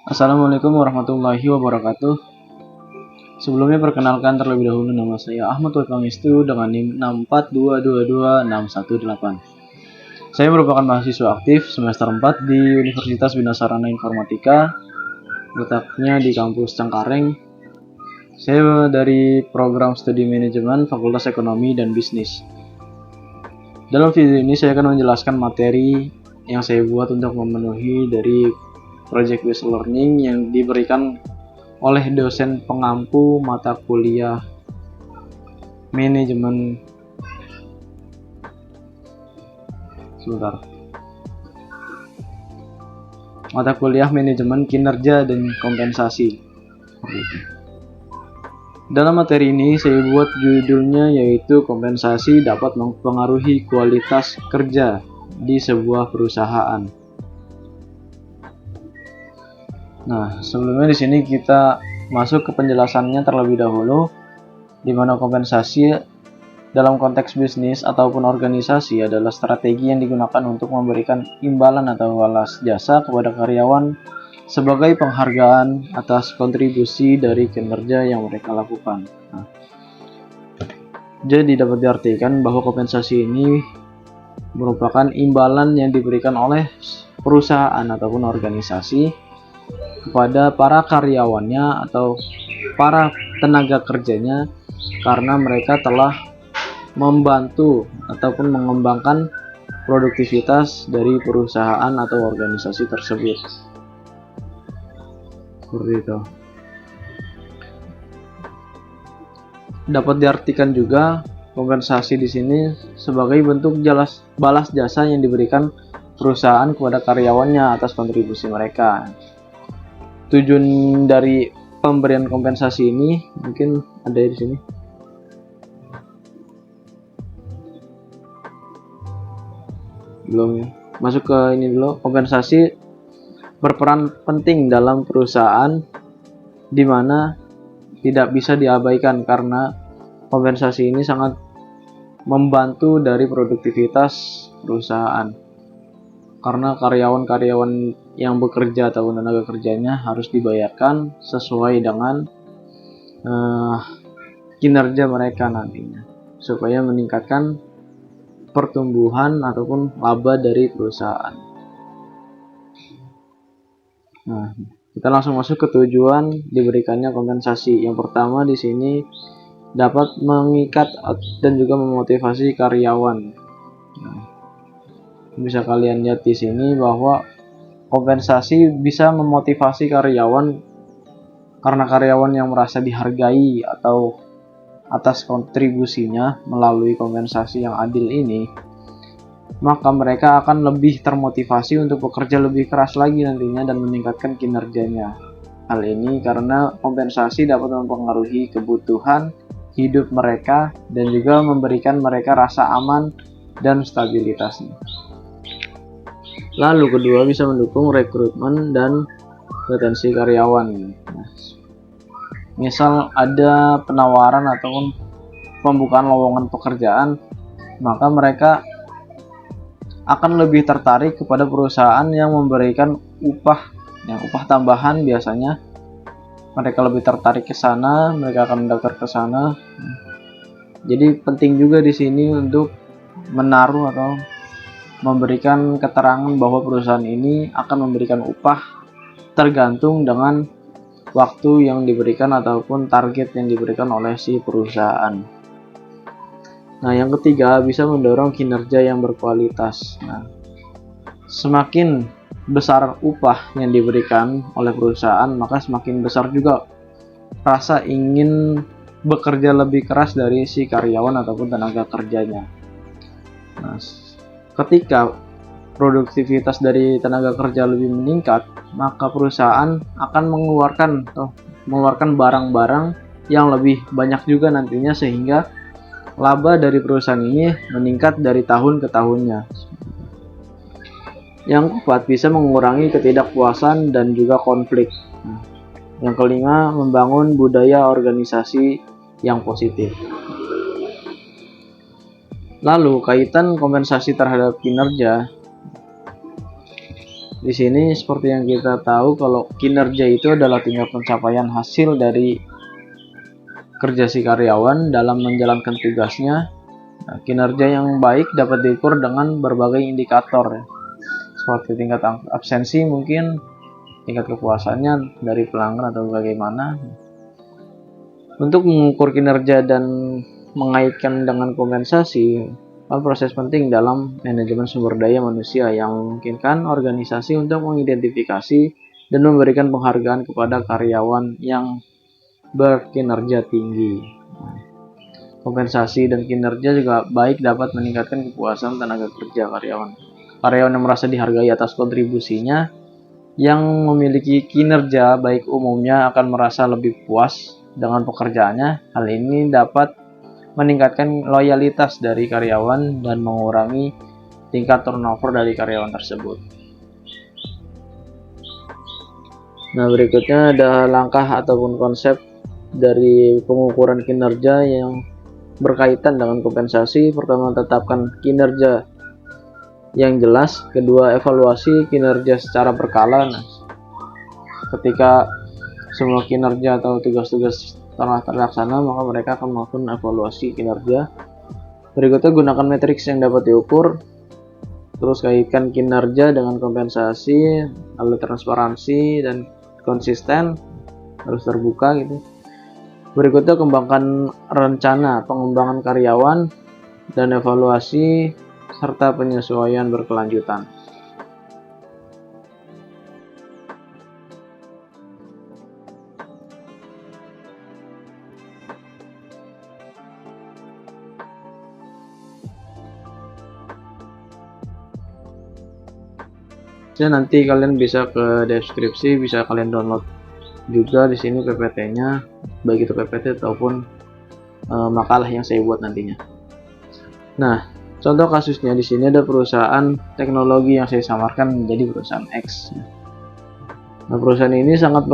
Assalamualaikum warahmatullahi wabarakatuh. Sebelumnya perkenalkan terlebih dahulu, nama saya Ahmad Pangestu dengan NIM 642226118. Saya merupakan mahasiswa aktif semester 4 di Universitas Bina Sarana Informatika, letaknya di kampus Cengkareng. Saya dari program studi manajemen Fakultas Ekonomi dan Bisnis. Dalam video ini saya akan menjelaskan materi yang saya buat untuk memenuhi dari project based learning yang diberikan oleh dosen pengampu mata kuliah manajemen mata kuliah manajemen kinerja dan kompensasi. Dalam materi ini saya buat judulnya yaitu kompensasi dapat mempengaruhi kualitas kerja di sebuah perusahaan. Nah, sebelumnya di sini kita masuk ke penjelasannya terlebih dahulu, di mana kompensasi dalam konteks bisnis ataupun organisasi adalah strategi yang digunakan untuk memberikan imbalan atau balas jasa kepada karyawan sebagai penghargaan atas kontribusi dari kinerja yang mereka lakukan. Nah, jadi dapat diartikan bahwa kompensasi ini merupakan imbalan yang diberikan oleh perusahaan ataupun organisasi kepada para karyawannya atau para tenaga kerjanya karena mereka telah membantu ataupun mengembangkan produktivitas dari perusahaan atau organisasi tersebut. Seperti itu. Dapat diartikan juga kompensasi di sini sebagai bentuk balas jasa yang diberikan perusahaan kepada karyawannya atas kontribusi mereka. Tujuan dari pemberian kompensasi ini mungkin ada di sini. Belum ya. Masuk ke ini dulu. Kompensasi berperan penting dalam perusahaan di mana tidak bisa diabaikan karena kompensasi ini sangat membantu dari produktivitas perusahaan. Karena karyawan-karyawan yang bekerja atau tenaga kerjanya harus dibayarkan sesuai dengan kinerja mereka nantinya supaya meningkatkan pertumbuhan ataupun laba dari perusahaan. Nah, kita langsung masuk ke tujuan diberikannya kompensasi. Yang pertama di sini dapat mengikat dan juga memotivasi karyawan. Nah, bisa kalian lihat di sini bahwa kompensasi bisa memotivasi karyawan karena karyawan yang merasa dihargai atau atas kontribusinya melalui kompensasi yang adil ini, maka mereka akan lebih termotivasi untuk bekerja lebih keras lagi nantinya dan meningkatkan kinerjanya. Hal ini karena kompensasi dapat mempengaruhi kebutuhan hidup mereka dan juga memberikan mereka rasa aman dan stabilitasnya. Lalu kedua, bisa mendukung rekrutmen dan retensi karyawan. Nah, misal ada penawaran ataupun pembukaan lowongan pekerjaan, maka mereka akan lebih tertarik kepada perusahaan yang memberikan upah tambahan. Biasanya mereka lebih tertarik ke sana, mereka akan mendaftar ke sana. Jadi penting juga di sini untuk menaruh atau memberikan keterangan bahwa perusahaan ini akan memberikan upah tergantung dengan waktu yang diberikan ataupun target yang diberikan oleh si perusahaan. Nah, yang ketiga, bisa mendorong kinerja yang berkualitas. Nah, semakin besar upah yang diberikan oleh perusahaan, maka semakin besar juga rasa ingin bekerja lebih keras dari si karyawan ataupun tenaga kerjanya. Nah, ketika produktivitas dari tenaga kerja lebih meningkat, maka perusahaan akan mengeluarkan barang-barang yang lebih banyak juga nantinya, sehingga laba dari perusahaan ini meningkat dari tahun ke tahunnya. Yang keempat, bisa mengurangi ketidakpuasan dan juga konflik. Yang kelima, membangun budaya organisasi yang positif. Lalu kaitan kompensasi terhadap kinerja. Di sini seperti yang kita tahu kalau kinerja itu adalah tingkat pencapaian hasil dari kerja si karyawan dalam menjalankan tugasnya. Nah, kinerja yang baik dapat diukur dengan berbagai indikator ya. Seperti tingkat absensi, mungkin tingkat kepuasannya dari pelanggan atau bagaimana. Untuk mengukur kinerja dan mengaitkan dengan kompensasi, proses penting dalam manajemen sumber daya manusia yang memungkinkan organisasi untuk mengidentifikasi dan memberikan penghargaan kepada karyawan yang berkinerja tinggi. Kompensasi dan kinerja juga baik dapat meningkatkan kepuasan tenaga kerja karyawan. Karyawan yang merasa dihargai atas kontribusinya yang memiliki kinerja baik umumnya akan merasa lebih puas dengan pekerjaannya. Hal ini dapat meningkatkan loyalitas dari karyawan dan mengurangi tingkat turnover dari karyawan tersebut. Nah, berikutnya ada langkah ataupun konsep dari pengukuran kinerja yang berkaitan dengan kompensasi. Pertama, tetapkan kinerja yang jelas. Kedua, evaluasi kinerja secara berkala. Nah, ketika semua kinerja atau tugas-tugas telah terlaksana, maka mereka akan melakukan evaluasi kinerja. Berikutnya, gunakan matriks yang dapat diukur. Terus kaitkan kinerja dengan kompensasi, lalu transparansi dan konsisten, harus terbuka gitu. Berikutnya, kembangkan rencana pengembangan karyawan dan evaluasi serta penyesuaian berkelanjutan. Ya, nanti kalian bisa ke deskripsi, bisa kalian download juga di sini PPT-nya, baik itu PPT ataupun makalah yang saya buat nantinya. Nah, contoh kasusnya di sini ada perusahaan teknologi yang saya samarkan menjadi perusahaan X. Nah, perusahaan ini sangat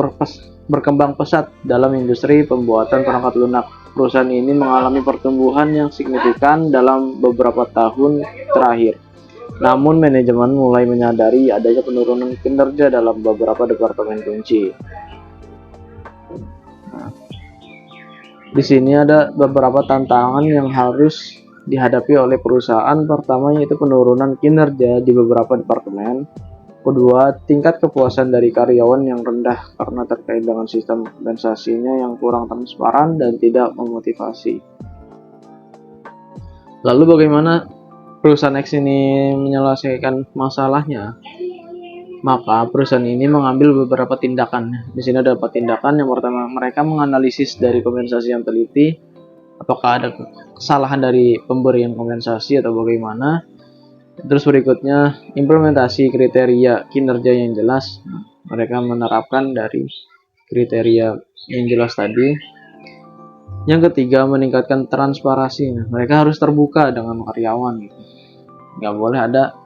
berkembang pesat dalam industri pembuatan perangkat lunak. Perusahaan ini mengalami pertumbuhan yang signifikan dalam beberapa tahun terakhir. Namun manajemen mulai menyadari adanya penurunan kinerja dalam beberapa departemen kunci. Nah, di sini ada beberapa tantangan yang harus dihadapi oleh perusahaan. Pertama, yaitu penurunan kinerja di beberapa departemen. Kedua, tingkat kepuasan dari karyawan yang rendah karena terkait dengan sistem kompensasinya yang kurang transparan dan tidak memotivasi. Lalu bagaimana perusahaan X ini menyelesaikan masalahnya? Maka perusahaan ini mengambil beberapa tindakan. Di sini ada beberapa tindakan. Yang pertama, mereka menganalisis dari kompensasi yang teliti, apakah ada kesalahan dari pemberian kompensasi atau bagaimana. Terus berikutnya, implementasi kriteria kinerja yang jelas. Mereka menerapkan dari kriteria yang jelas tadi. Yang ketiga, meningkatkan transparansi. Mereka harus terbuka dengan karyawan. Nggak boleh ada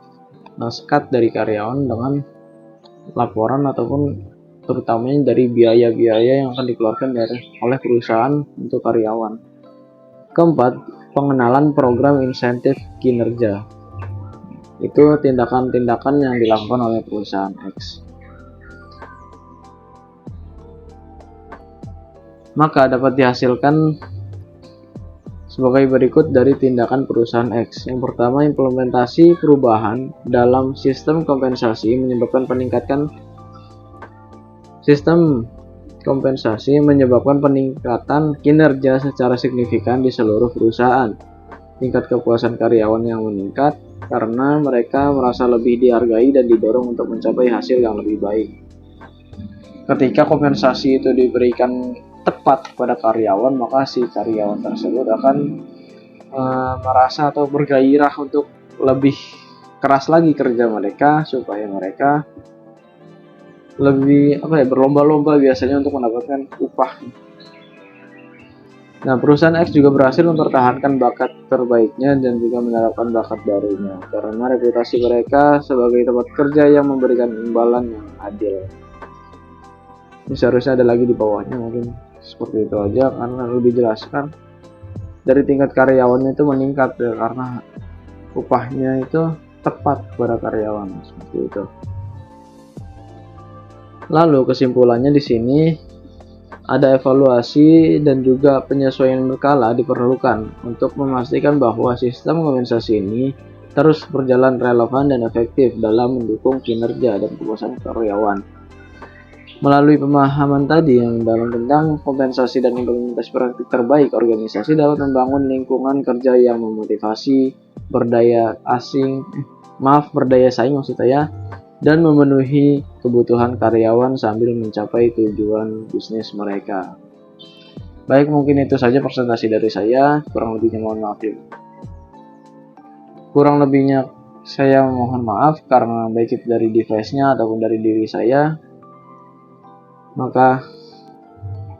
sekat dari karyawan dengan laporan ataupun terutamanya dari biaya-biaya yang akan dikeluarkan oleh perusahaan untuk karyawan. Keempat, pengenalan program insentif kinerja. Itu tindakan-tindakan yang dilakukan oleh perusahaan X. Maka dapat dihasilkan sebagai berikut dari tindakan perusahaan X. Yang pertama, implementasi perubahan dalam sistem kompensasi menyebabkan peningkatan kinerja secara signifikan di seluruh perusahaan. Tingkat kepuasan karyawan yang meningkat karena mereka merasa lebih dihargai dan didorong untuk mencapai hasil yang lebih baik. Ketika kompensasi itu diberikan tepat kepada karyawan, maka si karyawan tersebut akan merasa atau bergairah untuk lebih keras lagi kerja mereka, supaya mereka lebih berlomba-lomba biasanya untuk mendapatkan upah. Nah, perusahaan X juga berhasil mempertahankan bakat terbaiknya dan juga menerapkan bakat barunya karena reputasi mereka sebagai tempat kerja yang memberikan imbalan yang adil. Ini seharusnya ada lagi di bawahnya, mungkin seperti itu aja karena lebih dijelaskan. Dari tingkat karyawannya itu meningkat ya, karena upahnya itu tepat kepada karyawan, seperti itu. Lalu kesimpulannya di sini ada evaluasi dan juga penyesuaian berkala diperlukan untuk memastikan bahwa sistem kompensasi ini terus berjalan relevan dan efektif dalam mendukung kinerja dan kepuasan karyawan. Melalui pemahaman tadi yang dalam tentang kompensasi dan implementasi praktik terbaik, organisasi dapat membangun lingkungan kerja yang memotivasi, berdaya saing maksud saya, dan memenuhi kebutuhan karyawan sambil mencapai tujuan bisnis mereka. Baik, mungkin itu saja presentasi dari saya. Kurang lebihnya mohon maaf. Kurang lebihnya saya mohon maaf karena baik itu dari device-nya ataupun dari diri saya. Maka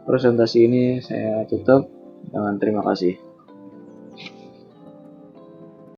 presentasi ini saya tutup dengan terima kasih.